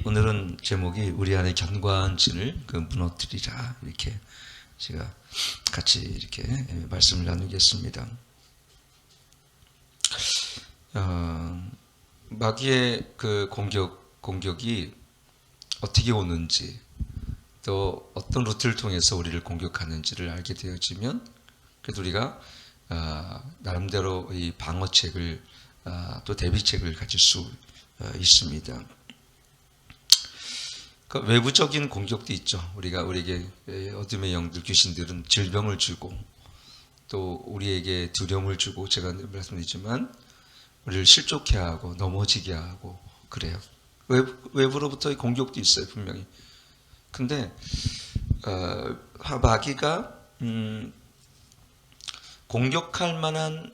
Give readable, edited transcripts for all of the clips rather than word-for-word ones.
오늘은 제목이 우리 안에 견고한진을 무너뜨리자, 이렇게 제가 같이 이렇게 말씀을 나누겠습니다. 마귀의 그 공격이 어떻게 오는지, 또 어떤 루트를 통해서 우리를 공격하는지를 알게 되어지면, 그래도 우리가 나름대로 이 방어책을 또 대비책을 가질 수 있습니다. 그 외부적인 공격도 있죠. 우리에게 어둠의 영들, 귀신들은 질병을 주고, 또 우리에게 두려움을 주고, 제가 말씀드리지만 우리를 실족해 하고 넘어지게 하고 그래요. 외부로부터의 공격도 있어요, 분명히. 근데 마귀가 공격할 만한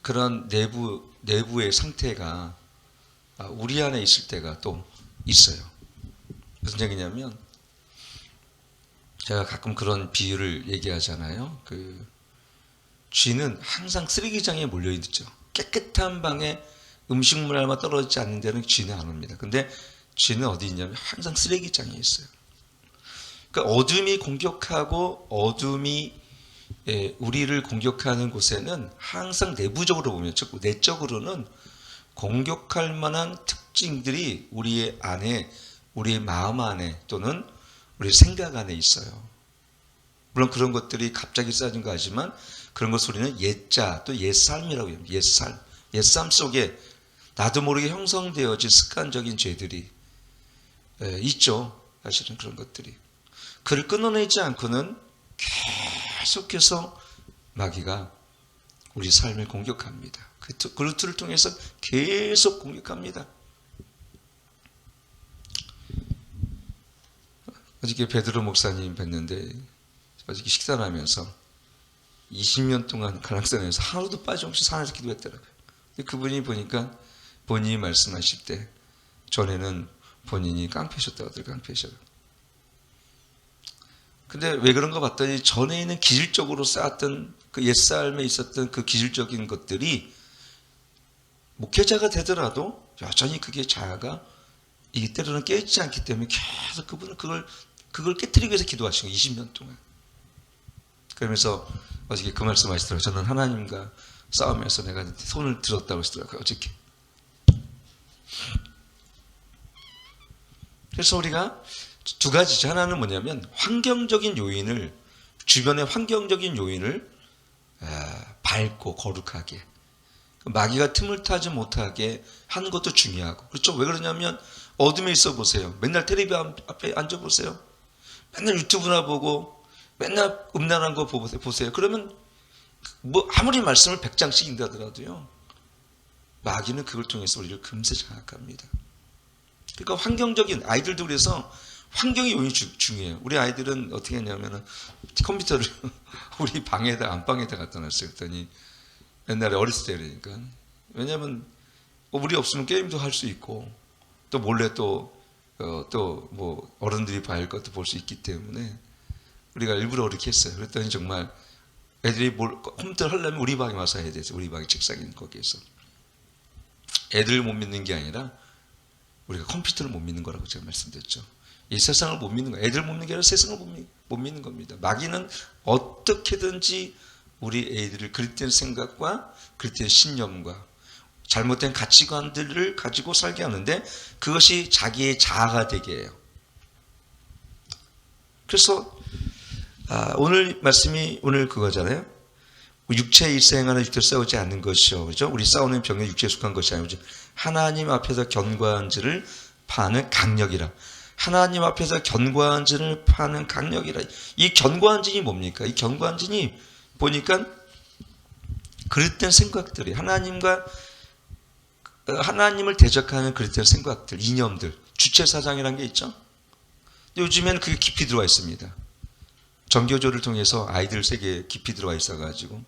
그런 내부의 상태가 우리 안에 있을 때가 또 있어요. 무슨 얘기냐면, 제가 가끔 그런 비유를 얘기하잖아요. 쥐는 항상 쓰레기장에 몰려있죠. 깨끗한 방에 음식물 하나 떨어지지 않는 데는 쥐는 안 옵니다. 근데 쥐는 어디 있냐면 항상 쓰레기장에 있어요. 그러니까 어둠이 공격하고 어둠이 우리를 공격하는 곳에는 항상 내부적으로 보면, 즉 내적으로는 공격할 만한 특징들이 우리의 안에, 우리의 마음 안에 또는 우리 생각 안에 있어요. 물론 그런 것들이 갑자기 쌓여진 거 하지만, 그런 것을 우리는 옛자, 또 옛삶이라고 해요. 옛삶 속에 나도 모르게 형성되어진 습관적인 죄들이 있죠. 사실은 그런 것들이. 그를 끊어내지 않고는 계속해서 마귀가 우리 삶을 공격합니다. 그 루트를 통해서 계속 공격합니다. 어저께 베드로 목사님 뵀는데, 어저께 식사를 하면서 20년 동안 가락산에서 하루도 빠짐없이 산에서 기도했더라고요. 근데 그분이 보니까 본인이 말씀하실 때 전에는 본인이 깡패셨다고 하더라고요. 깡패셨다고. 근데 왜 그런가 봤더니 전에는 기질적으로 쌓았던 그 옛삶에 있었던 그 기질적인 것들이 목회자가 되더라도 여전히 그게 자아가 이게 때로는 깨지지 않기 때문에 계속 그분은 그걸 깨트리기 위해서 기도하신 거예요. 20년 동안. 그러면서 어저께 그 말씀 하시더라고요. 저는 하나님과 싸우면서 내가 손을 들었다고 하시더라고요. 어저께. 그래서 우리가 두 가지죠. 하나는 뭐냐면 주변의 환경적인 요인을 밝고 거룩하게, 마귀가 틈을 타지 못하게 하는 것도 중요하고. 그렇죠. 왜 그러냐면 어둠에 있어 보세요. 맨날 텔레비 앞에 앉아 보세요. 맨날 유튜브나 보고 맨날 음란한 거 보세요. 그러면 뭐 아무리 말씀을 100장씩 인다더라도요, 마귀는 그걸 통해서 우리를 금세 장악합니다. 그러니까 환경적인, 아이들도 그래서 환경의 요인이 중요해요. 우리 아이들은 어떻게 했냐면은 컴퓨터를 우리 방에다, 안방에다 갖다 놨어요. 그랬더니 옛날에 어렸을 때 그러니까. 왜냐면 우리 없으면 게임도 할 수 있고, 또 몰래 또 뭐 어른들이 봐야 할 것도 볼 수 있기 때문에 우리가 일부러 그렇게 했어요. 그랬더니 정말 애들이 컴퓨터를 하려면 우리 방에 와서 해야 돼서, 우리 방에 책상에 있는 거기에서. 애들을 못 믿는 게 아니라 우리가 컴퓨터를 못 믿는 거라고 제가 말씀드렸죠. 이 세상을 못 믿는 거예요. 애들 못 믿는 게 아니라 세상을 못 믿는 겁니다. 마귀는 어떻게든지 우리 애들을 그릇된 생각과 그릇된 신념과 잘못된 가치관들을 가지고 살게 하는데, 그것이 자기의 자아가 되게 해요. 그래서 오늘 말씀이 오늘 그거잖아요. 육체의 일생하는 육체로 싸우지 않는 것이요, 그죠? 우리 싸우는 병에 육체에 속한 것이 아니죠. 하나님 앞에서 견고한 자를 파는 강력이라. 하나님 앞에서 견고한 자를 파는 강력이라. 이 견고한 진이 뭡니까? 이 견고한 진이 보니까 그릇된 생각들이, 하나님을 대적하는 그릇된 생각들, 이념들, 주체사상이라는 게 있죠. 요즘에는 그게 깊이 들어와 있습니다. 정교조를 통해서 아이들 세계에 깊이 들어와 있어가지고,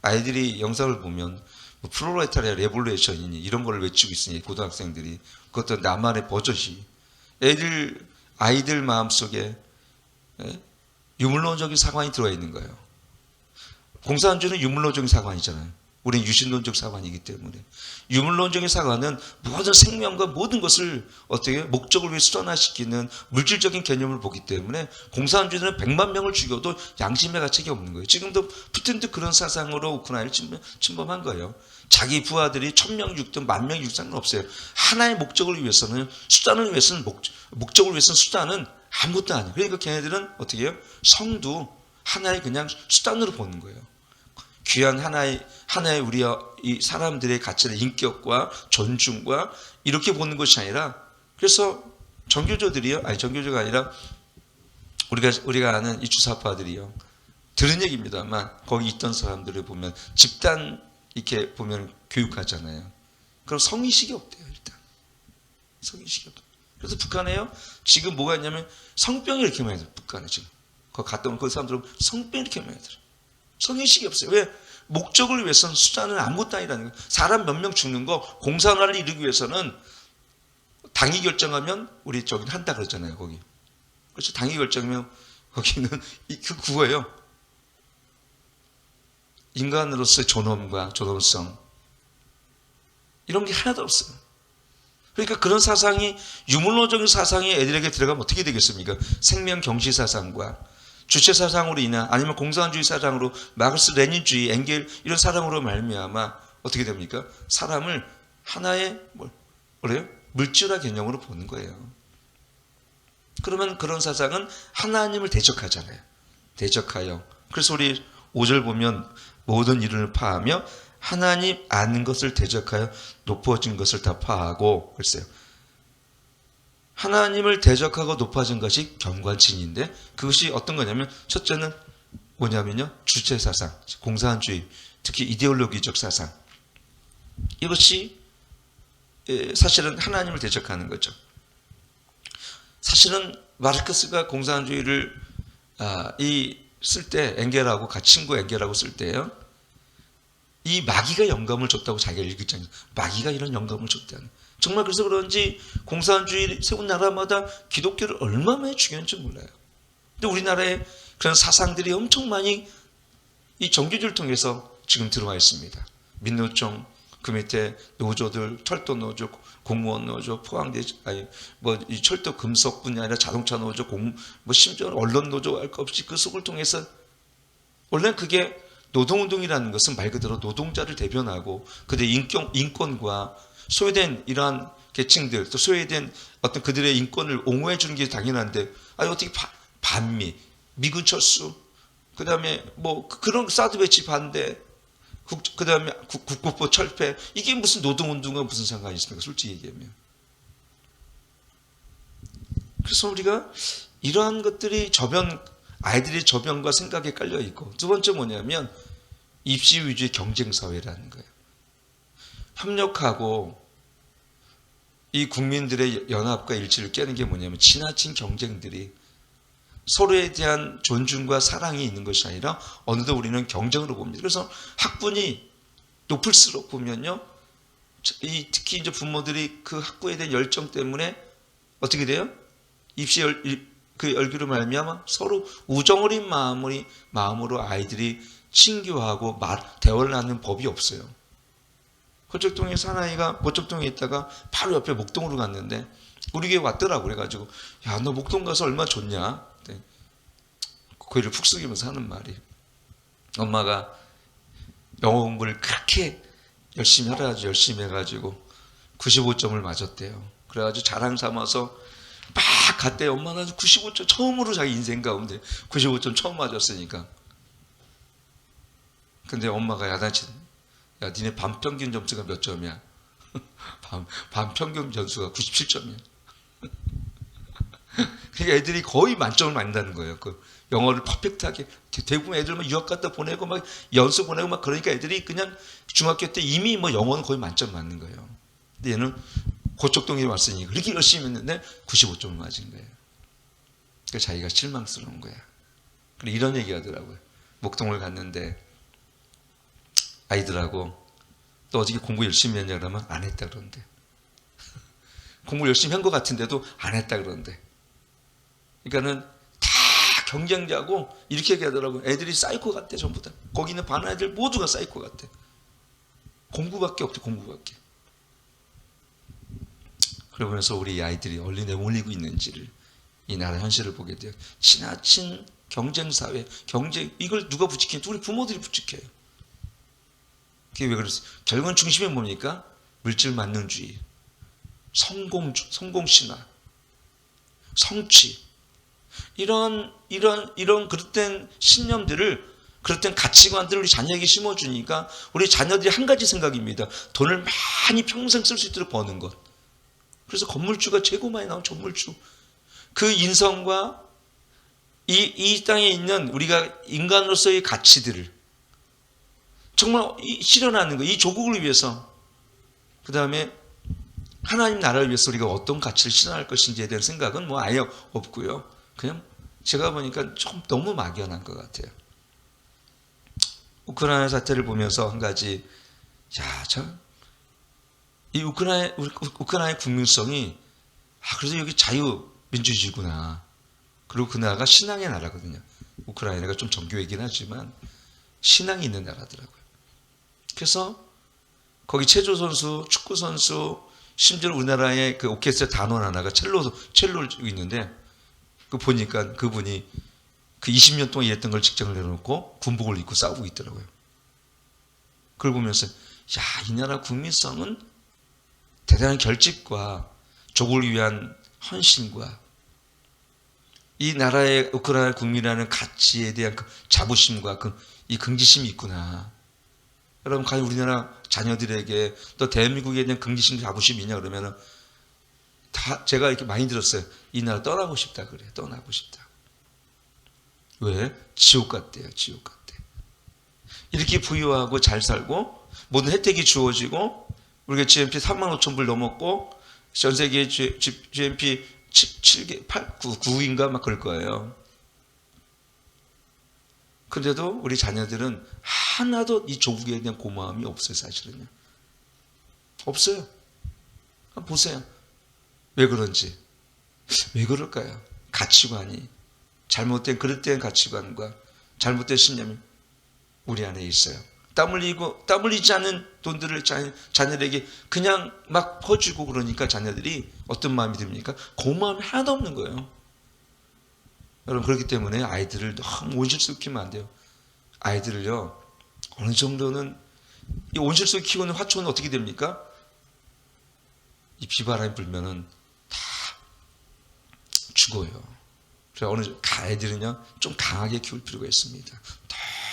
아이들이 영상을 보면 뭐 프로레타리아 레볼루션이니 이런 걸 외치고 있으니, 고등학생들이, 그것도 나만의 버젓이 아이들 마음속에 유물론적인 사관이 들어와 있는 거예요. 공산주의는 유물론적인 사관이잖아요. 우리는 유신론적 사관이기 때문에. 유물론적인 사관은 모든 생명과 모든 것을 어떻게 목적을 위해 수단화시키는 물질적인 개념을 보기 때문에 공산주의는 100만 명을 죽여도 양심의 가책이 없는 거예요. 지금도 푸틴도 그런 사상으로 우크라이나를 침범한 거예요. 자기 부하들이 1000명 죽든 10,000명 죽든 상관없어요. 하나의 목적을 위해서는, 수단을 위해서는 목적을 위해서는 수단은 아무것도 아니에요. 그러니까 걔네들은 어떻게 해요? 성도 하나의 그냥 수단으로 보는 거예요. 귀한 하나의 우리 이 사람들의 가치의 인격과 존중과 이렇게 보는 것이 아니라, 그래서 정교조가 아니라 우리가 아는 이 주사파들이요, 들은 얘기입니다만 거기 있던 사람들을 보면 집단 이렇게 보면 교육하잖아요. 그럼 성의식이 없대요. 일단 성의식이 없대요. 그래서 북한에요 지금 뭐가 있냐면 성병이 이렇게 많이 들어요. 북한에 지금 거기 갔다 온 그 사람들은 성병이 이렇게 많이 들어요. 성의식이 없어요. 왜? 목적을 위해서는 수단은 아무것도 아니라는 거예요. 사람 몇 명 죽는 거 공산화를 이루기 위해서는 당이 결정하면 우리 저기 한다 그러잖아요. 거기. 그렇죠. 당이 결정하면 거기는 그 구호예요. 인간으로서의 존엄과 존엄성 이런 게 하나도 없어요. 그러니까 그런 사상이 유물론적인 사상이 애들에게 들어가면 어떻게 되겠습니까? 생명 경시 사상과 주체 사상으로 인한 아니면 공산주의 사상으로 마르크스 레닌주의 엥겔 이런 사상으로 말미암아 어떻게 됩니까? 사람을 하나의 뭐래요? 물질화 개념으로 보는 거예요. 그러면 그런 사상은 하나님을 대적하잖아요. 대적하여. 그래서 우리 5절 보면 모든 이론을 파하며 하나님 아는 것을 대적하여 높아진 것을 다 파하고, 글쎄요. 하나님을 대적하고 높아진 것이 경관친인데 그것이 어떤 거냐면 첫째는 뭐냐면요. 주체사상, 공산주의, 특히 이데올로기적 사상. 이것이 사실은 하나님을 대적하는 거죠. 사실은 마르크스가 공산주의를 쓸 때 엥겔하고 친구 엥겔하고 쓸 때요. 이 마귀가 영감을 줬다고 자기가 읽었잖아요. 마귀가 이런 영감을 줬다는. 정말 그래서 그런지 공산주의 세운 나라마다 기독교를 얼마나 많이 죽였는지 몰라요. 근데 우리나라에 그런 사상들이 엄청 많이 이 정규주를 통해서 지금 들어와 있습니다. 민노총, 그 밑에 노조들, 철도 노조, 공무원 노조, 포항대, 이 철도 금속뿐이 아니라 자동차 노조, 심지어 언론 노조 할 것 없이 그 속을 통해서 원래 그게 노동운동이라는 것은 말 그대로 노동자를 대변하고 그들의 인권과 소외된 이러한 계층들, 또 소외된 어떤 그들의 인권을 옹호해 주는 게 당연한데, 어떻게 반미, 미군 철수, 그 다음에 그런 사드 배치 반대, 그 다음에 국보법 철폐, 이게 무슨 노동운동과 무슨 상관이 있습니까? 솔직히 얘기하면. 그래서 우리가 이러한 것들이 아이들이 저변과 생각에 깔려 있고, 두 번째 뭐냐면 입시 위주의 경쟁 사회라는 거예요. 협력하고 이 국민들의 연합과 일치를 깨는 게 뭐냐면 지나친 경쟁들이 서로에 대한 존중과 사랑이 있는 것이 아니라 어느덧 우리는 경쟁으로 봅니다. 그래서 학분이 높을수록 보면요, 특히 이제 부모들이 그 학부에 대한 열정 때문에 어떻게 돼요? 입시 그 열기로 말미암아 서로 우정 어린 마음으로 아이들이 친교하고 대화를 나누는 법이 없어요. 거적동에 사나이가 거적동에 있다가 바로 옆에 목동으로 갔는데 우리 교회 왔더라고. 그래가지고 야, 너 목동 가서 얼마나 좋냐? 고개를 푹 숙이면서 하는 말이, 엄마가 영어 공부를 그렇게 열심히 해가지고 95점을 맞았대요. 그래가지고 자랑 삼아서 막 갔대요. 엄마가 95점 처음으로 자기 인생 가운데 95점 처음 맞았으니까. 근데 엄마가 야단친, 야, 니네 반평균 점수가 몇 점이야? 반평균 점수가 97점이야. 그러니까 애들이 거의 만점을 맞는다는 거예요. 그 영어를 퍼펙트하게. 대부분 애들 유학 갔다 보내고 막 연수 보내고 막 그러니까 애들이 그냥 중학교 때 이미 영어는 거의 만점 맞는 거예요. 근데 얘는 고척동에 왔으니 그렇게 열심히 했는데 95점을 맞은 거예요. 그러니까 자기가 실망스러운 거야. 그래 이런 얘기 하더라고요. 목동을 갔는데 아이들하고 또 어저께 공부 열심히 했냐 그러면 안 했다 그러는데, 공부 열심히 한 것 같은데도 안 했다 그러는데, 그러니까는 다 경쟁자고 이렇게 얘기하더라고요. 애들이 사이코 같대. 전부 다 거기 있는 반 애들 모두가 사이코 같대. 공부밖에 없대, 공부밖에. 그러면서 우리 아이들이 어디 내몰리고 있는지를, 이 나라 현실을 보게 돼요. 지나친 경쟁사회, 이걸 누가 부추기냐? 우리 부모들이 부추겨요. 그게 왜 그랬어요? 결국은 중심이 뭡니까? 물질 만능주의, 성공신화, 성취, 이런 그릇된 신념들을, 그릇된 가치관들을 우리 자녀에게 심어주니까 우리 자녀들이 한 가지 생각입니다. 돈을 많이 평생 쓸 수 있도록 버는 것. 그래서 건물주가 최고 많이 나온 건물주. 그 인성과 이 땅에 있는 우리가 인간으로서의 가치들을 정말 실현하는 거, 이 조국을 위해서, 그 다음에 하나님 나라를 위해서 우리가 어떤 가치를 실현할 것인지에 대한 생각은 뭐 아예 없고요. 그냥 제가 보니까 좀 너무 막연한 것 같아요. 우크라이나 사태를 보면서 한 가지, 이 우크라이나의 국민성이, 그래서 여기 자유민주주의구나. 그리고 그 나라가 신앙의 나라거든요. 우크라이나가 좀 정교이긴 하지만 신앙이 있는 나라더라고요. 그래서 거기 체조 선수, 축구 선수, 심지어 우리나라의 그 오케스트라 단원 하나가 첼로를 있는데, 그 보니까 그분이 그 20년 동안 일했던 걸 직장을 내려놓고 군복을 입고 싸우고 있더라고요. 그걸 보면서, 이 나라 국민성은 대단한 결집과 조국을 위한 헌신과 이 나라의 우크라이나 국민이라는 가치에 대한 그 자부심과 이 긍지심이 있구나. 여러분, 과연 우리나라 자녀들에게 또 대한민국에 대한 긍지심, 자부심이 있냐 그러면은 다 제가 이렇게 많이 들었어요. 이 나라 떠나고 싶다 그래. 떠나고 싶다. 왜? 지옥 같대요. 지옥 같대. 이렇게 부유하고 잘 살고 모든 혜택이 주어지고 우리가 GNP 35,000불 넘었고 전 세계 GNP 7개, 8, 9인가 막 그럴 거예요. 근데도 우리 자녀들은 하나도 이 조국에 대한 고마움이 없어요, 사실은요. 없어요. 한번 보세요. 왜 그런지. 왜 그럴까요? 가치관이, 잘못된 그릇된 가치관과 잘못된 신념이 우리 안에 있어요. 땀 흘리지 않은 돈들을 자녀들에게 그냥 막 퍼주고 그러니까 자녀들이 어떤 마음이 듭니까? 고마움이 하나도 없는 거예요. 여러분, 그렇기 때문에 아이들을 너무 온실속이면 안 돼요. 아이들을요, 어느 정도는 이 온실속 키우는 화초는 어떻게 됩니까? 이 비바람이 불면은 다 죽어요. 그래서 아이들은요, 좀 강하게 키울 필요가 있습니다.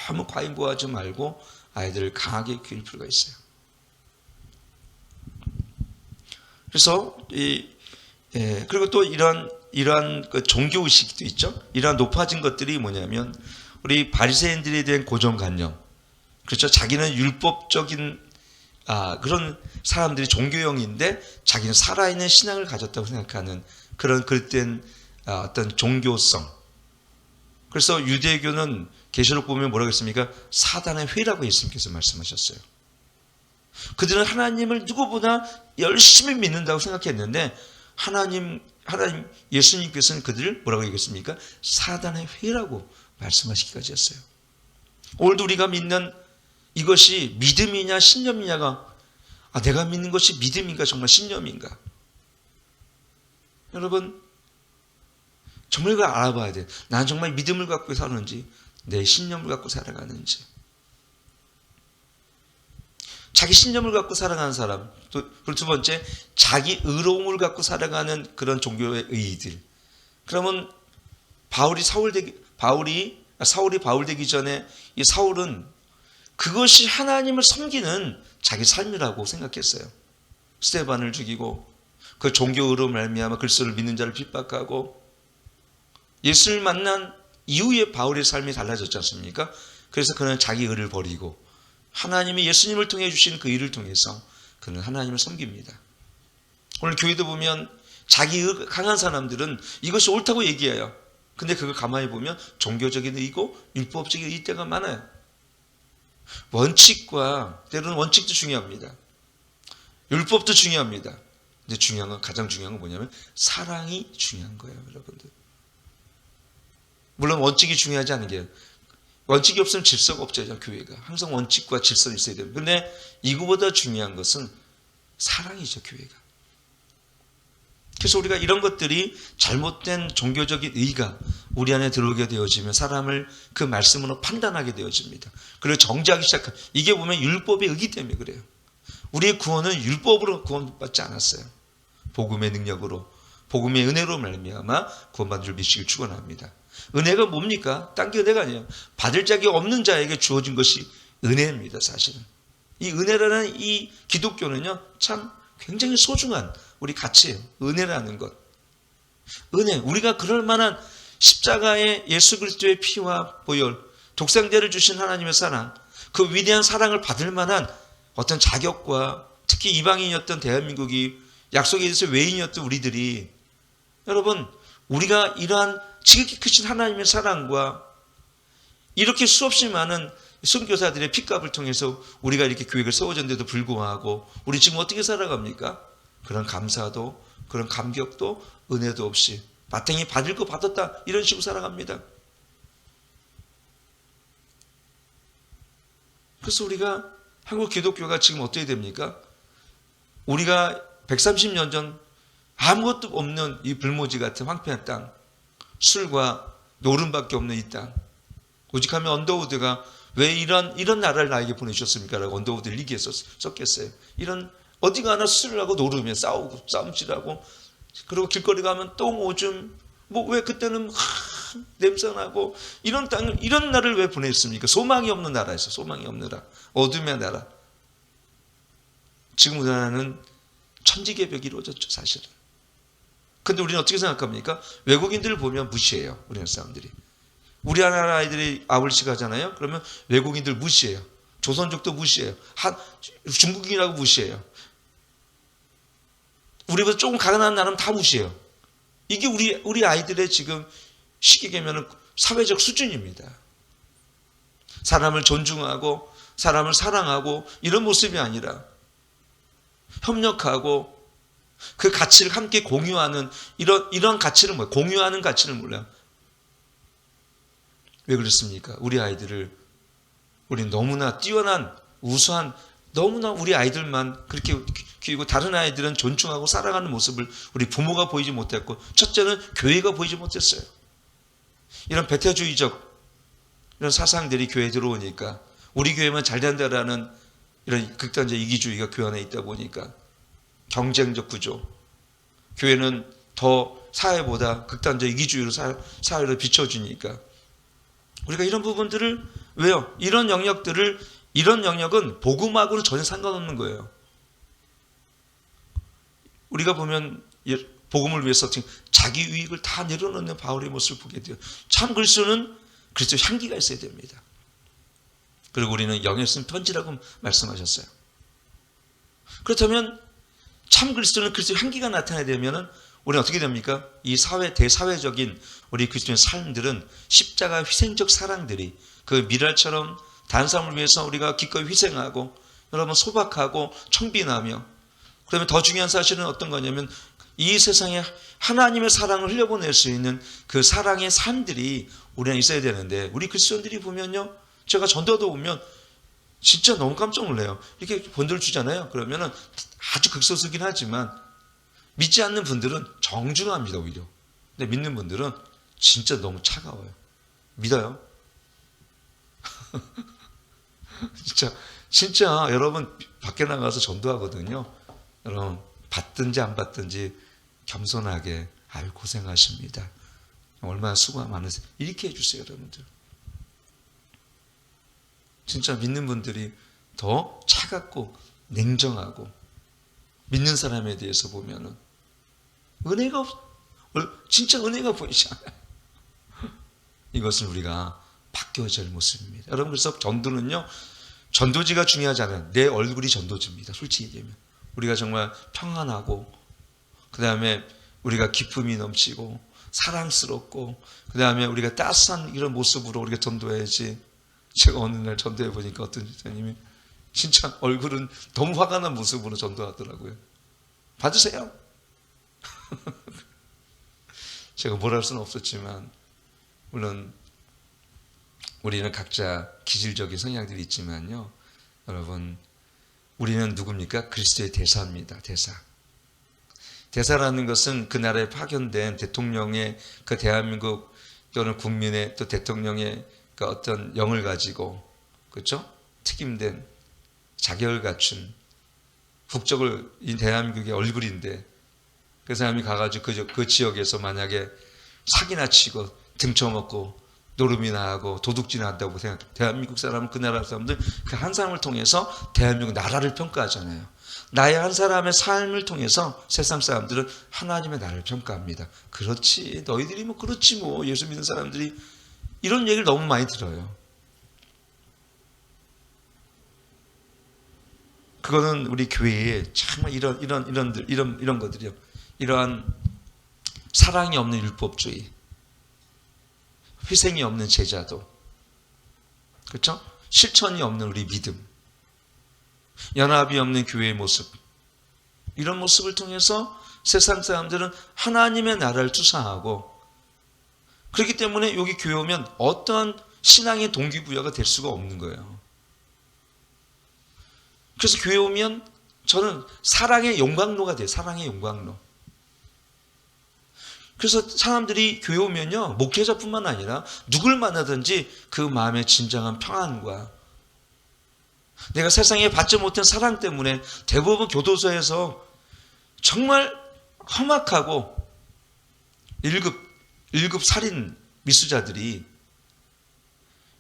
너무 과잉보호하지 말고 아이들을 강하게 키울 필요가 있어요. 그래서 그리고 또 이러한 그 종교 의식도 있죠. 이러한 높아진 것들이 뭐냐면 우리 바리새인들에 대한 고정관념. 그렇죠. 자기는 율법적인 그런 사람들이 종교형인데 자기는 살아있는 신앙을 가졌다고 생각하는 그런 그릇된 어떤 종교성. 그래서 유대교는 계시록 보면 뭐라고 했습니까? 사단의 회라고 예수님께서 말씀하셨어요. 그들은 하나님을 누구보다 열심히 믿는다고 생각했는데 하나님 예수님께서는 그들을 뭐라고 얘기했습니까? 사단의 회라고 말씀하시기까지 했어요. 오늘도 우리가 믿는 이것이 믿음이냐 신념이냐가 내가 믿는 것이 믿음인가 정말 신념인가? 여러분, 정말 이걸 알아봐야 돼요. 난 정말 믿음을 갖고 사는지 내 신념을 갖고 살아가는지. 자기 신념을 갖고 살아가는 사람, 그리고 두 번째 자기 의로움을 갖고 살아가는 그런 종교의 의의들. 그러면 사울이 바울 되기 전에 이 사울은 그것이 하나님을 섬기는 자기 삶이라고 생각했어요. 스데반을 죽이고 그 종교 의로움을 말미암아 그리스도를 믿는 자를 핍박하고 예수를 만난 이후에 바울의 삶이 달라졌지 않습니까? 그래서 그는 자기 의를 버리고 하나님이 예수님을 통해 주신 그 일을 통해서 그는 하나님을 섬깁니다. 오늘 교회도 보면 자기 의 강한 사람들은 이것이 옳다고 얘기해요. 근데 그걸 가만히 보면 종교적인 의고 율법적인 의 때가 많아요. 원칙과 때로는 원칙도 중요합니다. 율법도 중요합니다. 근데 가장 중요한 건 뭐냐면 사랑이 중요한 거예요, 여러분들. 물론 원칙이 중요하지 않은 게 원칙이 없으면 질서가 없죠. 교회가 항상 원칙과 질서는 있어야 됩니다. 그런데 이거보다 중요한 것은 사랑이죠. 교회가. 그래서 우리가 이런 것들이 잘못된 종교적인 의가 우리 안에 들어오게 되어지면 사람을 그 말씀으로 판단하게 되어집니다. 그리고 정죄하기 시작한, 이게 보면 율법의 의기 때문에 그래요. 우리의 구원은 율법으로 구원받지 않았어요. 복음의 능력으로, 복음의 은혜로 말미암아 구원받은 줄 믿으시길 축원합니다. 은혜가 뭡니까? 딴 게 은혜가 아니에요. 받을 자격이 없는 자에게 주어진 것이 은혜입니다. 사실은 이 은혜라는 이 기독교는요, 참 굉장히 소중한 우리 가치예요. 은혜라는 것. 은혜, 우리가 그럴 만한 십자가의 예수 그리스도의 피와 보혈, 독생자를 주신 하나님의 사랑, 그 위대한 사랑을 받을 만한 어떤 자격과, 특히 이방인이었던 대한민국이 약속에 대해서 외인이었던 우리들이, 여러분, 우리가 이러한 지극히 크신 하나님의 사랑과 이렇게 수없이 많은 선교사들의 핏값을 통해서 우리가 이렇게 교회가 세워졌는데도 불구하고 우리 지금 어떻게 살아갑니까? 그런 감사도, 그런 감격도, 은혜도 없이 마땅히 받을 거 받았다, 이런 식으로 살아갑니다. 그래서 우리가 한국 기독교가 지금 어떻게 됩니까? 우리가 130년 전 아무것도 없는 이 불모지 같은 황폐한 땅, 술과 노름밖에 없는 이 땅, 오직 하면 언더우드가 왜 이런 나라를 나에게 보내주셨습니까? 라고 언더우드를 이기에 썼겠어요. 이런, 어디 가나 술을 하고 노름에 싸우고 싸움질하고, 그리고 길거리 가면 똥 오줌, 뭐 왜 그때는 냄새나고, 이런 땅, 이런 나라를 왜 보냈습니까? 소망이 없는 나라에서, 소망이 없는 나라, 어둠의 나라. 지금 우리나라는 천지개벽이 이루어졌죠, 사실은. 근데 우리는 어떻게 생각합니까? 외국인들을 보면 무시해요, 우리나라 사람들이. 우리나라 아이들이 아울식 하잖아요. 그러면 외국인들 무시해요. 조선족도 무시해요. 중국인이라고 무시해요. 우리보다 조금 가난한 나라는 다 무시해요. 이게 우리 아이들의 지금 시기계면은 사회적 수준입니다. 사람을 존중하고 사람을 사랑하고 이런 모습이 아니라 협력하고 그 가치를 함께 공유하는 이런 가치를 뭐예요? 공유하는 가치를 몰라요. 왜 그렇습니까? 우리 아이들을, 우리 너무나 뛰어난, 우수한, 너무나 우리 아이들만 그렇게 키우고 다른 아이들은 존중하고 사랑하는 모습을 우리 부모가 보이지 못했고, 첫째는 교회가 보이지 못했어요. 이런 배타주의적 이런 사상들이 교회에 들어오니까 우리 교회만 잘 된다라는 이런 극단적 이기주의가 교회 안에 있다 보니까 경쟁적 구조, 교회는 더 사회보다 극단적 이기주의로 사회를 비춰주니까 우리가 이런 부분들을, 왜요? 이런 영역은 복음하고는 전혀 상관없는 거예요. 우리가 보면 복음을 위해서 자기 유익을 다 내려놓는 바울의 모습을 보게 돼요. 참 그리스도는 그리스도 향기가 있어야 됩니다. 그리고 우리는 영에 쓴 편지라고 말씀하셨어요. 그렇다면 참 그리스도는 그리스도 향기가 나타나야 되면은 우리는 어떻게 됩니까? 이 대사회적인 우리 그리스도의 삶들은 십자가 희생적 사랑들이 그 미랄처럼 다른 사람을 위해서 우리가 기꺼이 희생하고, 여러분 소박하고 청빈하며, 그러면 더 중요한 사실은 어떤 거냐면 이 세상에 하나님의 사랑을 흘려보낼 수 있는 그 사랑의 삶들이 우리 안에 있어야 되는데, 우리 그리스도인들이 보면요, 제가 전도도 보면 진짜 너무 깜짝 놀라요. 이렇게 본들 주잖아요. 그러면은 아주 극소수긴 하지만 믿지 않는 분들은 정중합니다, 오히려. 근데 믿는 분들은 진짜 너무 차가워요. 믿어요? 진짜 여러분 밖에 나가서 전도하거든요. 여러분 받든지 안 받든지 겸손하게, 아유 고생하십니다, 얼마나 수고가 많으세요, 이렇게 해주세요. 여러분들 진짜 믿는 분들이 더 차갑고 냉정하고, 믿는 사람에 대해서 보면은 은혜가 진짜 은혜가 보이지 않아요. 이것은 우리가 바뀌어야 할 모습입니다. 여러분, 그래서 전도는요, 전도지가 중요하지 않아요. 내 얼굴이 전도지입니다. 솔직히 얘기하면 우리가 정말 평안하고, 그 다음에 우리가 기쁨이 넘치고 사랑스럽고, 그 다음에 우리가 따스한 이런 모습으로 우리가 전도해야지. 제가 어느 날 전도해 보니까 어떤 집사님이 진짜 얼굴은 너무 화가 난 모습으로 전도하더라고요. 받으세요. 제가 뭘 할 수는 없었지만, 물론 우리는 각자 기질적인 성향들이 있지만요. 여러분, 우리는 누굽니까? 그리스도의 대사입니다. 대사. 대사라는 것은 그 나라에 파견된 대통령의 그 대한민국 또는 국민의 또 대통령의 그 어떤 영을 가지고, 그렇죠? 특임된 자격을 갖춘 국적을 이 대한민국의 얼굴인데 그 사람이 가가지고 그 지역에서 만약에 사기나 치고 등쳐먹고 노름이나 하고 도둑질을 한다고 생각해요. 대한민국 사람은 그 나라 사람들 그 한 사람을 통해서 대한민국 나라를 평가하잖아요. 나의 한 사람의 삶을 통해서 세상 사람들은 하나님의 나라를 평가합니다. 그렇지, 너희들이 뭐 그렇지 뭐, 예수 믿는 사람들이 이런 얘기를 너무 많이 들어요. 그거는 우리 교회에 정말 이런 것들이요. 이러한 사랑이 없는 율법주의, 희생이 없는 제자도, 그렇죠? 실천이 없는 우리 믿음, 연합이 없는 교회의 모습, 이런 모습을 통해서 세상 사람들은 하나님의 나라를 투사하고, 그렇기 때문에 여기 교회 오면 어떠한 신앙의 동기부여가 될 수가 없는 거예요. 그래서 교회 오면 저는 사랑의 용광로가 돼요. 사랑의 용광로. 그래서 사람들이 교회 오면요, 목회자뿐만 아니라 누굴 만나든지 그 마음의 진정한 평안과 내가 세상에 받지 못한 사랑 때문에 대부분 교도소에서 정말 험악하고 1급 살인 미수자들이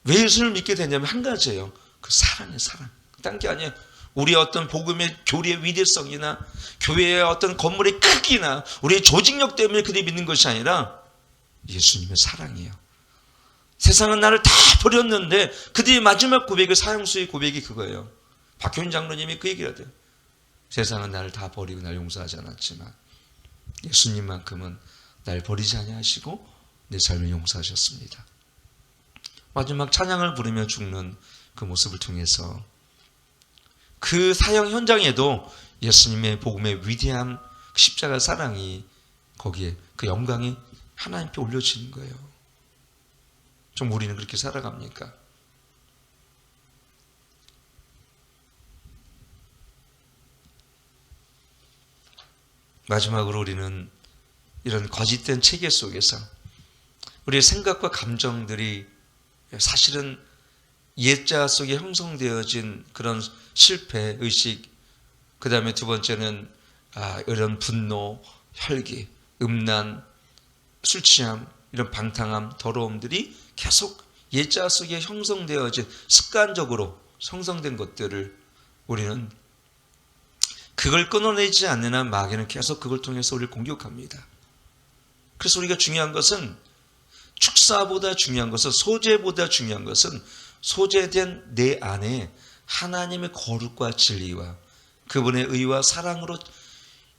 왜 예수를 믿게 되냐면 한 가지예요. 그 사랑이에요. 사랑. 딴 게 아니에요. 우리의 어떤 복음의 교리의 위대성이나 교회의 어떤 건물의 크기나 우리의 조직력 때문에 그들이 믿는 것이 아니라 예수님의 사랑이에요. 세상은 나를 다 버렸는데 그들의 마지막 고백이, 사형수의 고백이 그거예요. 박효인 장로님이 그 얘기를 하대요. 세상은 나를 다 버리고 날 용서하지 않았지만 예수님만큼은 날 버리지 아니하시고 내 삶을 용서하셨습니다. 마지막 찬양을 부르며 죽는 그 모습을 통해서 그 사형 현장에도 예수님의 복음의 위대한 십자가 사랑이, 거기에 그 영광이 하나님께 올려지는 거예요. 좀 우리는 그렇게 살아갑니까? 마지막으로 우리는 이런 거짓된 체계 속에서 우리의 생각과 감정들이 사실은 옛자 속에 형성되어진 그런 실패, 의식, 그 다음에 두 번째는 이런 분노, 혈기, 음란, 술 취함, 이런 방탕함, 더러움들이 계속 옛자 속에 형성되어진 습관적으로 형성된 것들을 우리는 그걸 끊어내지 않는 한 마귀는 계속 그걸 통해서 우리를 공격합니다. 그래서 우리가 중요한 것은, 축사보다 중요한 것은, 소재보다 중요한 것은 소재된 내 안에 하나님의 거룩과 진리와 그분의 의와 사랑으로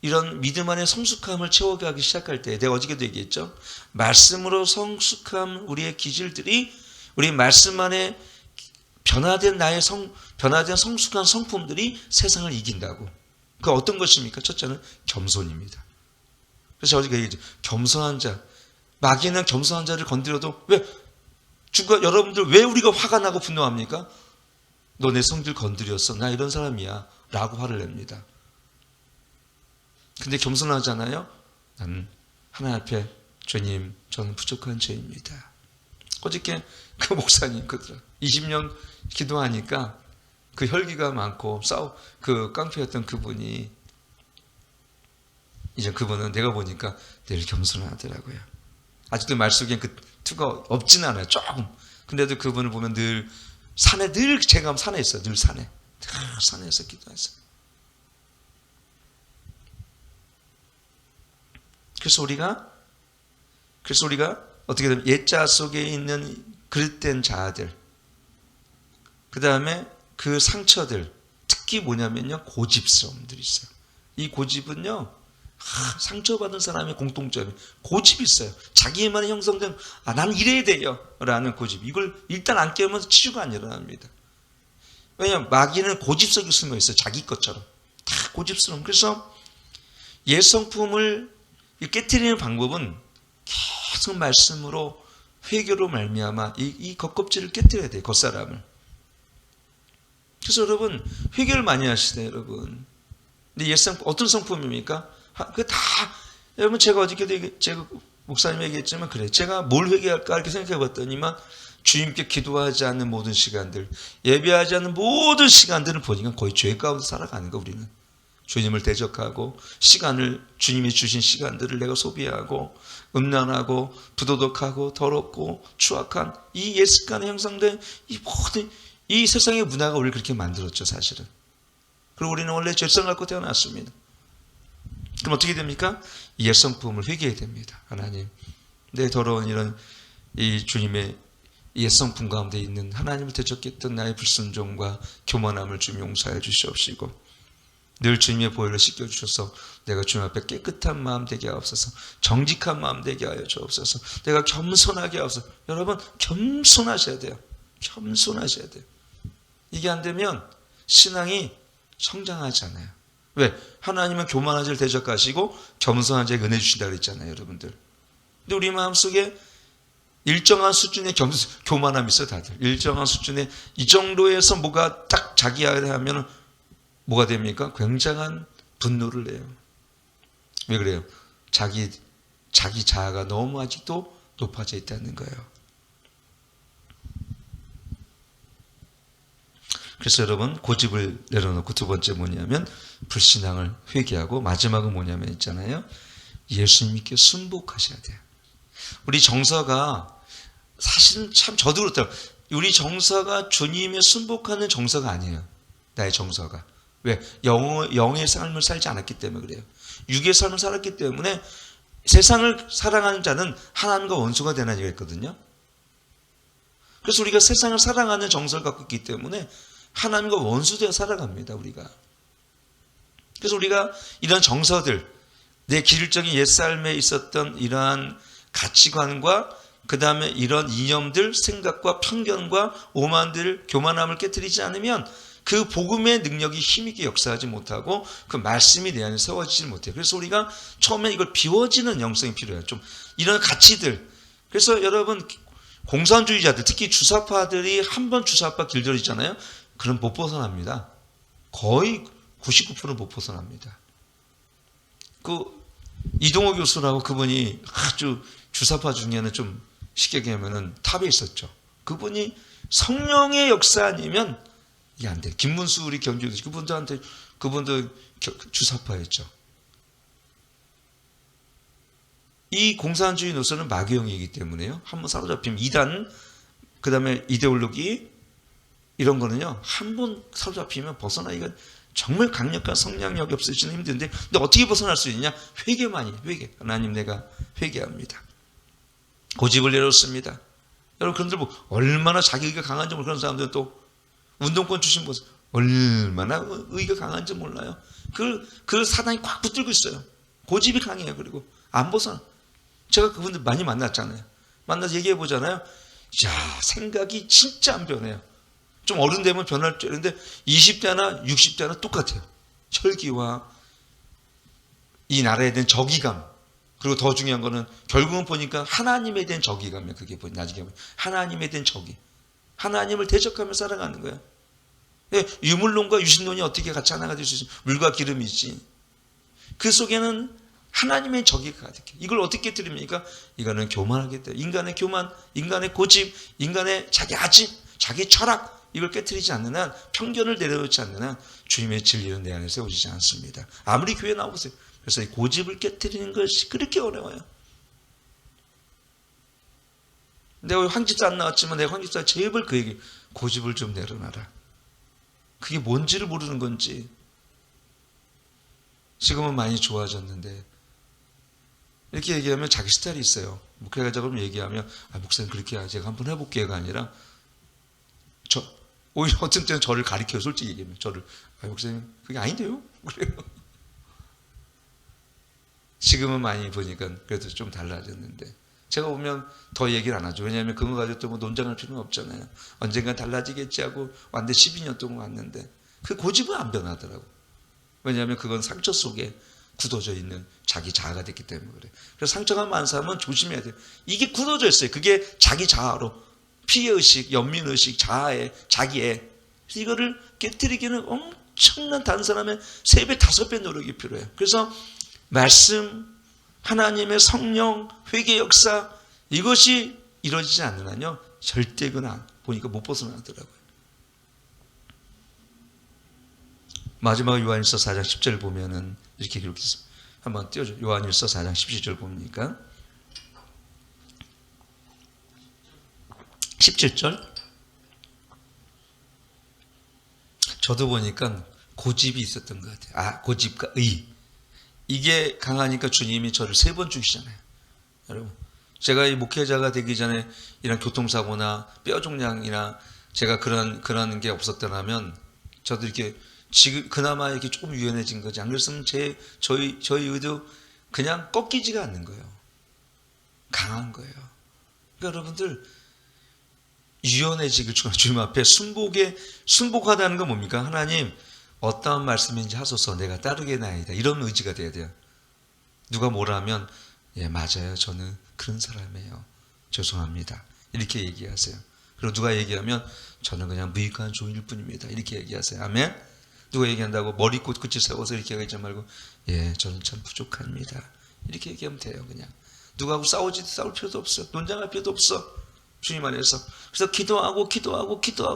이런 믿음 안에 성숙함을 채워가기 시작할 때, 내가 어저께도 얘기했죠. 말씀으로 성숙한 우리의 기질들이 우리 말씀 안에 변화된 변화된 성숙한 성품들이 세상을 이긴다고. 그 어떤 것입니까? 첫째는 겸손입니다. 그래서 어저께 얘기했죠. 겸손한 자. 마귀는 겸손한 자를 건드려도 여러분들 왜 우리가 화가 나고 분노합니까? 너 내 성질 건드렸어. 나 이런 사람이야. 라고 화를 냅니다. 근데 겸손하잖아요. 나는 하나님 앞에, 주님, 저는 부족한 죄입니다. 어저께 그 목사님, 20년 기도하니까 그 혈기가 많고 그 깡패였던 그분이, 이제 그분은 내가 보니까 늘 겸손하더라고요. 아직도 말 속엔 그 투가 없진 않아요. 조금. 근데도 그분을 보면 늘 제가 산에 있어요. 늘 산에서 기도했어요. 그래서 우리가 어떻게 되면 옛자 속에 있는 그릇된 자아들, 그 다음에 그 상처들, 특히 뭐냐면요, 고집스러움들이 있어요. 이 고집은요, 상처받은 사람의 공통점이 고집이 있어요. 자기만의 형성된, 난 이래야 돼요 라는 고집. 이걸 일단 안 깨우면 치유가 안 일어납니다. 왜냐하면 마귀는 고집스럽게 쓰는 거 있어요. 자기 것처럼 다 고집스러움. 그래서 옛 성품을 깨트리는 방법은 계속 말씀으로 회개로 말미암아 이 겉껍질을 깨뜨려야 돼요. 겉사람을. 그래서 여러분 회개를 많이 하시네 여러분. 근데 어떤 성품입니까? 그 다 여러분 제가 어저께도 제가 목사님 얘기했지만 그래 제가 뭘 회개할까 이렇게 생각해 봤더니만 주님께 기도하지 않는 모든 시간들, 예배하지 않는 모든 시간들을 보니까 거의 죄 가운데 살아가는 거 우리는. 주님을 대적하고 시간을 주님이 주신 시간들을 내가 소비하고 음란하고 부도덕하고 더럽고 추악한 이 옛 습관에 형성된 이 모든 이 세상의 문화가 우리를 그렇게 만들었죠 사실은. 그리고 우리는 원래 죄성을 갖고 태어났습니다. 그럼 어떻게 됩니까? 옛 성품을 회개해야 됩니다. 하나님 내 더러운 이런 이 주님의 옛 성품 가운데 있는 하나님을 대적했던 나의 불순종과 교만함을 주님 용서해 주시옵시고 늘 주님의 보혈로 씻겨주셔서 내가 주님 앞에 깨끗한 마음 되게 하옵소서. 정직한 마음 되게 하여 주옵소서. 내가 겸손하게 하옵소서. 여러분 겸손하셔야 돼요. 겸손하셔야 돼요. 이게 안 되면 신앙이 성장하지 않아요. 왜? 하나님은 교만한 자를 대적하시고 겸손한 자에게 은혜 주신다 그랬잖아요 여러분들. 근데 우리 마음속에 일정한 수준의 교만함이 있어요 다들. 일정한 수준의 이 정도에서 뭐가 딱 자기야 하면은 뭐가 됩니까? 굉장한 분노를 내요. 왜 그래요? 자기 자아가 너무 아직도 높아져 있다는 거예요. 그래서 여러분 고집을 내려놓고 두 번째 뭐냐면 불신앙을 회개하고 마지막은 뭐냐면 있잖아요. 예수님께 순복하셔야 돼요. 우리 정서가 사실은 참 저도 그렇더라고요. 우리 정서가 주님의 순복하는 정서가 아니에요. 나의 정서가. 왜? 영의 삶을 살지 않았기 때문에 그래요. 육의 삶을 살았기 때문에 세상을 사랑하는 자는 하나님과 원수가 되는 얘기가 있거든요. 그래서 우리가 세상을 사랑하는 정서를 갖고 있기 때문에 하나님과 원수되어 살아갑니다. 우리가. 그래서 우리가 이런 정서들, 내 기질적인 옛삶에 있었던 이러한 가치관과 그 다음에 이런 이념들, 생각과 편견과 오만들, 교만함을 깨뜨리지 않으면 그 복음의 능력이 힘있게 역사하지 못하고 그 말씀이 내 안에 세워지지 못해요. 그래서 우리가 처음에 이걸 비워지는 영성이 필요해요. 좀 이런 가치들. 그래서 여러분 공산주의자들, 특히 주사파들이 한번 주사파 길들이잖아요. 그럼 못 벗어납니다. 거의 99%는 못 벗어납니다. 그 이동호 교수라고 그분이 아주 주사파 중에는 좀 쉽게 얘기하면은 탑에 있었죠. 그분이 성령의 역사 아니면 이게 안 돼. 김문수 우리 경주교수 그분도 주사파였죠. 이 공산주의 노선은 마귀형이기 때문에요. 한번 사로잡히면 이단, 그 다음에 이데올로기 이런 거는요. 한번 사로잡히면 벗어나기가 정말 강력한 성량력이 없으시는 힘든데 근데 어떻게 벗어날 수 있느냐? 회개만이 회개. 하나님 내가 회개합니다. 고집을 내렸습니다. 여러분 그런데 뭐 얼마나 자기가 강한지 모르는 그런 사람들은 또 운동권 주신 분 얼마나 의가 강한지 몰라요. 그 사단이 꽉 붙들고 있어요. 고집이 강해요. 그리고 안 벗어나. 제가 그분들 많이 만났잖아요. 만나서 얘기해 보잖아요. 야 생각이 진짜 안 변해요. 좀 어른 되면 변할 줄 알았는데 20대나 60대나 똑같아요. 혈기와 이 나라에 대한 정의감 그리고 더 중요한 거는 결국은 보니까 하나님에 대한 정의감이에요. 그게 나중에 보면 하나님에 대한 정의. 하나님을 대적하며 살아가는 거예요. 유물론과 유신론이 어떻게 같이 하나가 될 수 있어요? 물과 기름이지. 그 속에는 하나님의 적이 가득해. 이걸 어떻게 들입니까? 이거는 교만하기 때문에 인간의 교만, 인간의 고집, 인간의 자기 아집, 자기 철학 이걸 깨트리지 않는 한 편견을 내려놓지 않는 한 주님의 진리는 내 안에 세워지지 않습니다. 아무리 교회 나오세요. 그래서 이 고집을 깨트리는 것이 그렇게 어려워요. 내가 황집사 안 나왔지만 내가 황집사 제발 그 얘기 고집을 좀 내려놔라. 그게 뭔지를 모르는 건지. 지금은 많이 좋아졌는데 이렇게 얘기하면 자기 스타일이 있어요. 그래가지고 얘기하면 목사님 그렇게 해야 제가 한번 해볼게요가 아니라 오히려 어떤 때는 저를 가리켜요. 솔직히 얘기하면 저를 목사님 그게 아닌데요? 그래요. 지금은 많이 보니까 그래도 좀 달라졌는데 제가 보면 더 얘기를 안 하죠. 왜냐하면 그거 가지고 또 뭐 논쟁할 필요는 없잖아요. 언젠간 달라지겠지 하고 왔는데 12년 동안 왔는데 그 고집은 안 변하더라고. 왜냐하면 그건 상처 속에 굳어져 있는 자기 자아가 됐기 때문에 그래. 그래서 상처가 많은 사람은 조심해야 돼요. 이게 굳어져 있어요. 그게 자기 자아로 피해의식, 연민의식, 자아에 자기애. 그래서 이거를 깨뜨리기는 엄청난 다른 사람의 3배, 5배 노력이 필요해요. 그래서 말씀, 하나님의 성령, 회개 역사 이것이 이루어지지 않는 한요 절대 그는 보니까 못 벗어나더라고요. 마지막 요한일서 4장 10절 보면은 이렇게 기록했습니다. 한번 띄워줘. 요한일서 4장 17절 보니까 17절. 저도 보니까 고집이 있었던 것 같아요. 고집과 의. 이게 강하니까 주님이 저를 3번 죽이시잖아요. 여러분, 제가 이 목회자가 되기 전에 이런 교통사고나 뼈종양이나 제가 그런 게 없었더라면 저도 이렇게 지금 그나마 이렇게 조금 유연해진 거지. 안 그랬으면 저희 의도 그냥 꺾이지가 않는 거예요. 강한 거예요. 그러니까 여러분들 유연해지길 주님 앞에 순복하다는 건 뭡니까? 하나님 어떠한 말씀인지 하소서 내가 따르겠나이다. 이런 의지가 돼야 돼요. 누가 뭐라 하면 예 맞아요. 저는 그런 사람이에요. 죄송합니다. 이렇게 얘기하세요. 그리고 누가 얘기하면 저는 그냥 무익한 종일 뿐입니다. 이렇게 얘기하세요. 아멘. 누가 얘기한다고 머리 끝을 세워서 이렇게 얘기하지 말고 예 저는 참 부족합니다. 이렇게 얘기하면 돼요. 그냥 누구하고 싸울 필요도 없어. 논쟁할 필요도 없어. 주님 안에서. 그래서 기도하고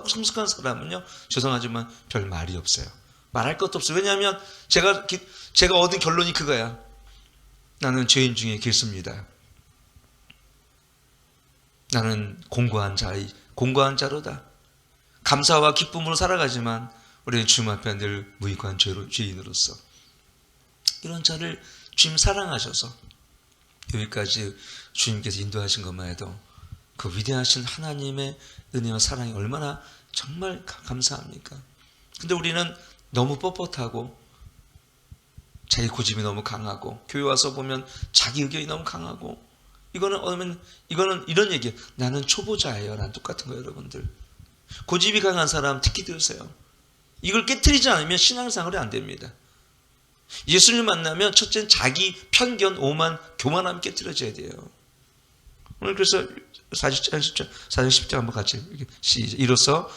성숙한 사람은요 죄송하지만 별 말이 없어요. 말할 것도 없어요. 왜냐하면 제가 얻은 결론이 그거야. 나는 죄인 중에 길습니다. 나는 공고한 자로다. 감사와 기쁨으로 살아가지만 우리는 주님 앞에 늘 무익한 죄인으로서 이런 자를 주님 사랑하셔서 여기까지 주님께서 인도하신 것만 해도 그 위대하신 하나님의 은혜와 사랑이 얼마나 정말 감사합니까? 근데 우리는 너무 뻣뻣하고 자기 고집이 너무 강하고 교회 와서 보면 자기 의견이 너무 강하고 이거는 이런 얘기예요. 나는 초보자예요. 난 똑같은 거예요. 여러분들. 고집이 강한 사람 특히 들으세요. 이걸 깨트리지 않으면 신앙생활이 안 됩니다. 예수님 만나면 첫째는 자기 편견, 오만, 교만함이 깨트려져야 돼요. 오늘 그래서 40장 한번 같이 시작. 이로써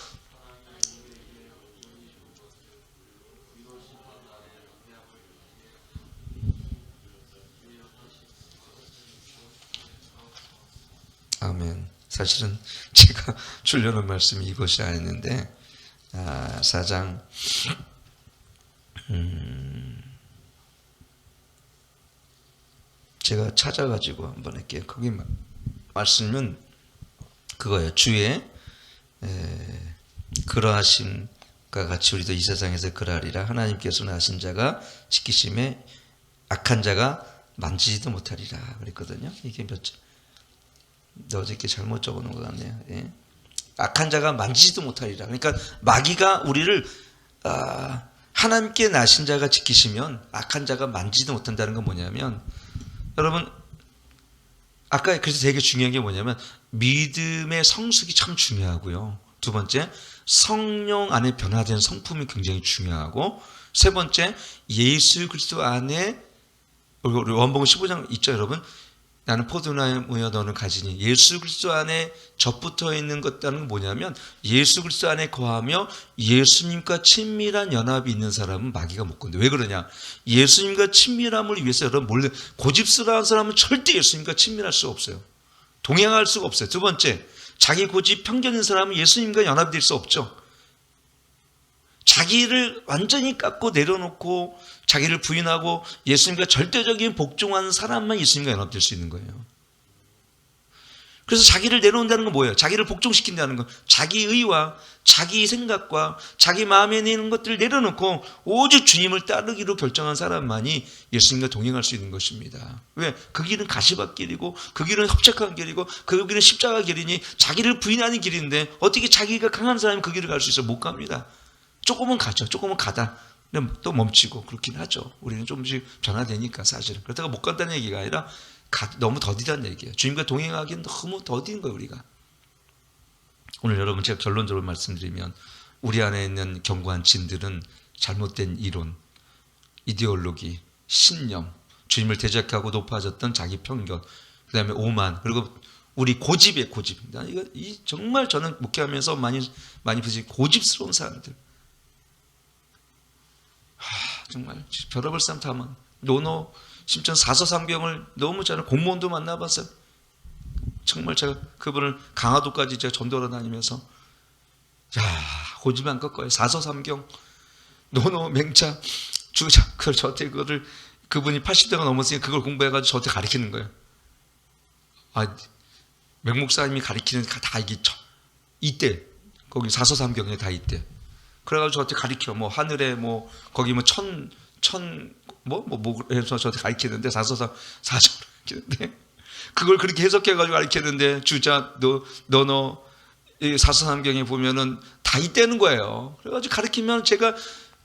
아멘. 사실은 제가 주려는 말씀이 이것이 아니었는데 4장 제가 찾아가지고 한번 할게요. 거기 말씀은 그거예요. 주의 그러하심과 같이 우리도 이 세상에서 그러하리라. 하나님께서는 하신 자가 지키심에 악한 자가 만지지도 못하리라 그랬거든요. 이게 몇 절? 어저께 잘못 적어놓은 것 같네요. 예. 악한 자가 만지지도 못하리라. 그러니까 마귀가 우리를 하나님께 나신 자가 지키시면 악한 자가 만지지도 못한다는 건 뭐냐면 여러분 아까 그래서 되게 중요한 게 뭐냐면 믿음의 성숙이 참 중요하고요. 두 번째 성령 안에 변화된 성품이 굉장히 중요하고 세 번째 예수 그리스도 안에 우리 원복음 15장 있죠 여러분. 나는 포도나무여 너는 가지니 예수 그리스도 안에 접붙어 있는 것다는 건 뭐냐면 예수 그리스도 안에 거하며 예수님과 친밀한 연합이 있는 사람은 마귀가 못 건데 왜 그러냐? 예수님과 친밀함을 위해서 여러분 몰래 고집스러운 사람은 절대 예수님과 친밀할 수가 없어요. 동행할 수가 없어요. 두 번째 자기 고집 편견인 사람은 예수님과 연합이 될 수 없죠. 자기를 완전히 깎고 내려놓고 자기를 부인하고 예수님과 절대적인 복종하는 사람만 예수님과 연합될 수 있는 거예요. 그래서 자기를 내려온다는 건 뭐예요? 자기를 복종시킨다는 건 자기 의와 자기 생각과 자기 마음에 있는 것들을 내려놓고 오직 주님을 따르기로 결정한 사람만이 예수님과 동행할 수 있는 것입니다. 왜? 그 길은 가시밭길이고 그 길은 협착한 길이고 그 길은 십자가 길이니 자기를 부인하는 길인데 어떻게 자기가 강한 사람이 그 길을 갈 수 있어? 못 갑니다. 조금은 가죠. 조금은 가다. 또 멈추고 그렇긴 하죠. 우리는 조금씩 변화되니까 사실은. 그렇다고 못 간다는 얘기가 아니라 너무 더디다는 얘기예요. 주님과 동행하기는 너무 더딘 거예요. 우리가. 오늘 여러분 제가 결론적으로 말씀드리면 우리 안에 있는 견고한 진들은 잘못된 이론, 이데올로기, 신념, 주님을 대적하고 높아졌던 자기 편견, 그 다음에 오만, 그리고 우리 고집의 고집입니다. 이 정말 저는 목회하면서 많이 보지 고집스러운 사람들. 정말 별의별 사람 다 많아. 노노 심지어 사서삼경을 너무 잘 공무원도 만나봤어요. 정말 제가 그분을 강화도까지 제가 전도하러 다니면서 고집이 안 꺾어요. 사서삼경, 노노, 맹자, 주자, 그걸 저한테 그분이 80대가 넘었으니 그걸 공부해가지고 저한테 가르치는 거예요. 맹목사님이 가르치는 다 이게 이때 거기 사서삼경에 다 이때. 그래가지고 저한테 가르쳐. 하늘에 거기 해서 저한테 가르치는데 사서를 가르치는데 그걸 그렇게 해석해가지고 가르치는데 주자, 너 사서삼경에 보면은 다 이때는 거예요. 그래가지고 가르치면 제가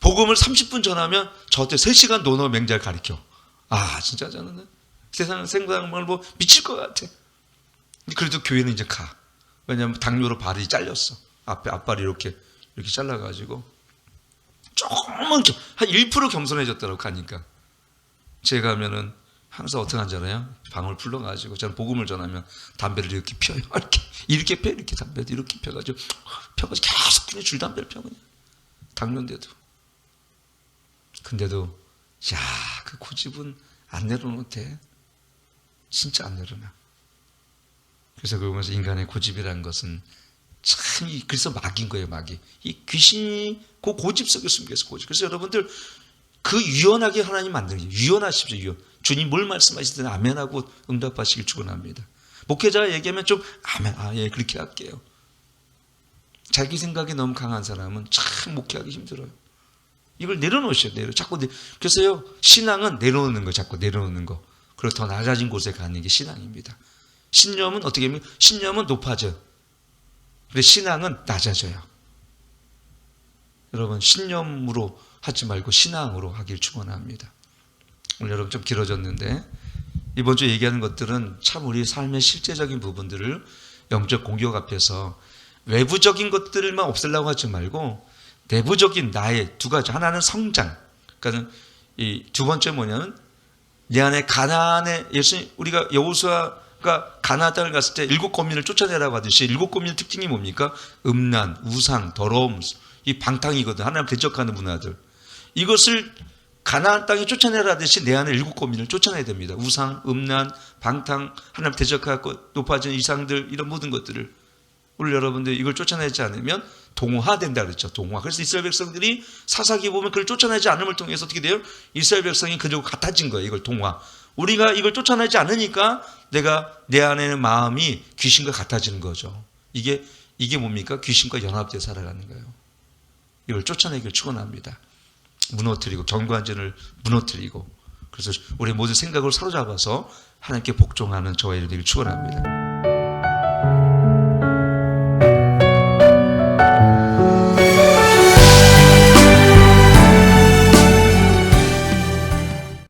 복음을 30분 전하면 저한테 3시간 노노 맹자를 가르쳐. 진짜 저는 세상 생각을 미칠 것 같아. 그래도 교회는 이제 가. 왜냐면 당뇨로 발이 잘렸어. 앞발이 이렇게 잘라가지고 조금만 한 1% 겸손해졌더라고 가니까. 제가 가면은 항상 어떻게 하잖아요. 방을 불러가지고 저는 복음을 전하면 담배를 이렇게 펴요. 이렇게 펴, 이렇게 담배도 이렇게 펴가지고 계속 그냥 줄담배를 펴 그냥. 당뇨인데도. 근데도 그 고집은 안 내려놓대. 진짜 안 내려놔. 그래서 그거 보면서 인간의 고집이라는 것은 참 그래서 마귀인 거예요. 마귀. 이 귀신이 그 고집 속에 숨겨서 고집. 그래서 여러분들 유연하게 하나님 만드는 거예요. 유연하십시오. 유연. 주님 뭘 말씀하시든 아멘하고 응답하시길 축원합니다. 목회자가 얘기하면 좀 아멘, 예, 그렇게 할게요. 자기 생각이 너무 강한 사람은 참 목회하기 힘들어요. 이걸 내려놓으셔야 돼요. 그래서요, 신앙은 내려놓는 거, 자꾸 내려놓는 거. 그리고 더 낮아진 곳에 가는 게 신앙입니다. 신념은 어떻게 하면 신념은 높아져요. 그런데 신앙은 낮아져요. 여러분 신념으로 하지 말고 신앙으로 하길 축원합니다. 오늘 여러분 좀 길어졌는데 이번 주에 얘기하는 것들은 참 우리 삶의 실제적인 부분들을 영적 공격 앞에서 외부적인 것들만 없애려고 하지 말고 내부적인 나의 두 가지. 하나는 성장. 그러니까 이 두 번째 뭐냐면 내 안에 가나안의 우리가 여호수아가 가나안 땅을 갔을 때 7고민을 쫓아내라고 하듯이 7고민의 특징이 뭡니까? 음란, 우상, 더러움, 이 방탕이거든. 하나님 대적하는 문화들. 이것을 가나안 땅에 쫓아내라 하듯이 내 안에 7고민을 쫓아내야 됩니다. 우상, 음란, 방탕, 하나님 대적하고 높아진 이상들 이런 모든 것들을 우리 여러분들 이걸 쫓아내지 않으면 동화된다 그랬죠. 동화. 그래서 이스라엘 백성들이 사사기 보면 그걸 쫓아내지 않음을 통해서 어떻게 돼요? 이스라엘 백성이 그들과 같아진 거예요. 이걸 동화. 우리가 이걸 쫓아내지 않으니까 내 안에는 마음이 귀신과 같아지는 거죠. 이게 뭡니까? 귀신과 연합되어 살아가는 거예요. 이걸 쫓아내기를 축원합니다. 무너뜨리고 경관전을 무너뜨리고 그래서 우리 모든 생각을 사로잡아서 하나님께 복종하는 저와 여러분들이 축원합니다.